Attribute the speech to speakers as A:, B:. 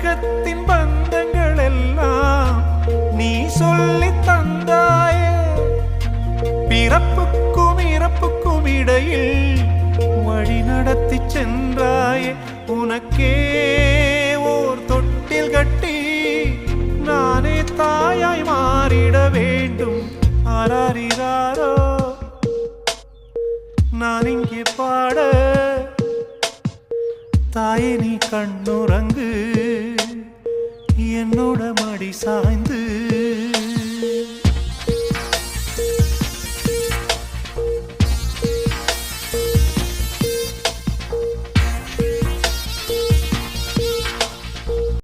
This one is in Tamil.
A: உலகத்தின் பந்தங்கள் எல்லாம் நீ சொல்லி தந்தாயே. பிறப்புக்கும் இறப்புக்கும் இடையில் வழி நடத்தி சென்றாயே. உனக்கே ஓர் தொட்டில் கட்டி நானே தாயாய் மாறிட வேண்டும். ஆராரிராரோ நான் இங்கே பாட, தாயே நீ கண்ணுறங்கு, என்னோட மடி சாய்ந்து